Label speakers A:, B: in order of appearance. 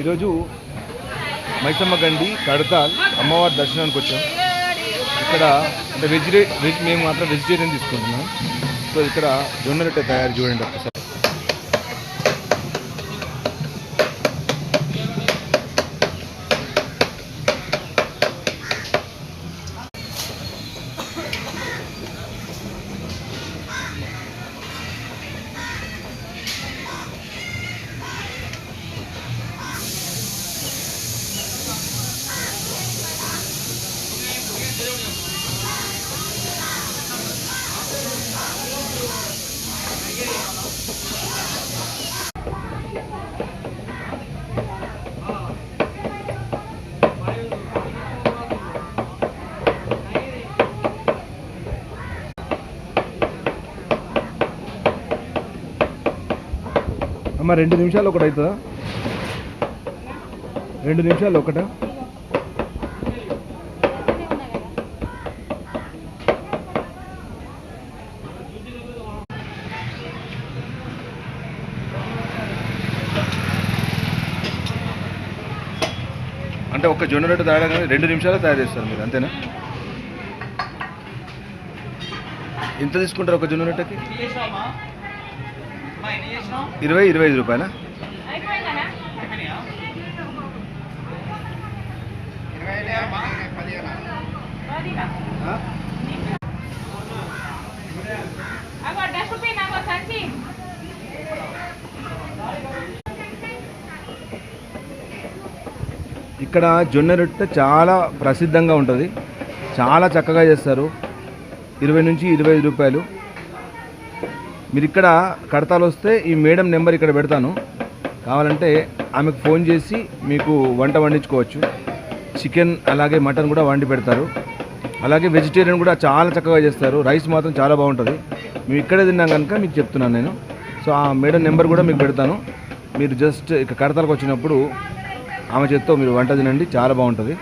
A: ఈరోజు మైసమ్మ గండి కడతాల్ అమ్మవారి దర్శనానికి వచ్చాం. ఇక్కడ అంటే వెజ్ మేము మాత్రం వెజిటేరియన్ తీసుకుంటున్నాం. సో ఇక్కడ జొన్న రొట్టె తయారు చూడండి ఒకసారి. అమ్మ 2 నిమిషాలు ఒకటి అవుతుందా? 2 నిమిషాలు ఒకటా? అంటే ఒక జొన్న రొట్టె తయారు 2 నిమిషాలు తయారు చేస్తారు మీరు, అంతేనా? ఎంత తీసుకుంటారు ఒక జొన్న రొట్టెకి? 20-25 రూపాయలా? ఇక్కడ జొన్న రొట్టె చాలా ప్రసిద్ధంగా ఉంటుంది, చాలా చక్కగా చేస్తారు. 20 నుంచి 25 రూపాయలు. మీరు ఇక్కడ కడతాలు వస్తే ఈ మేడం నెంబర్ ఇక్కడ పెడతాను, కావాలంటే ఆమెకు ఫోన్ చేసి మీకు వంట వండించుకోవచ్చు. చికెన్ అలాగే మటన్ కూడా వండి పెడతారు. అలాగే వెజిటేరియన్ కూడా చాలా చక్కగా చేస్తారు. రైస్ మాత్రం చాలా బాగుంటుంది. మేము ఇక్కడే తిన్నాం కనుక మీకు చెప్తున్నాను నేను. సో ఆ మేడం నెంబర్ కూడా మీకు పెడతాను. మీరు జస్ట్ ఇక కడతాలకు వచ్చినప్పుడు ఆమె చేత్తో మీరు వంట తినండి, చాలా బాగుంటుంది.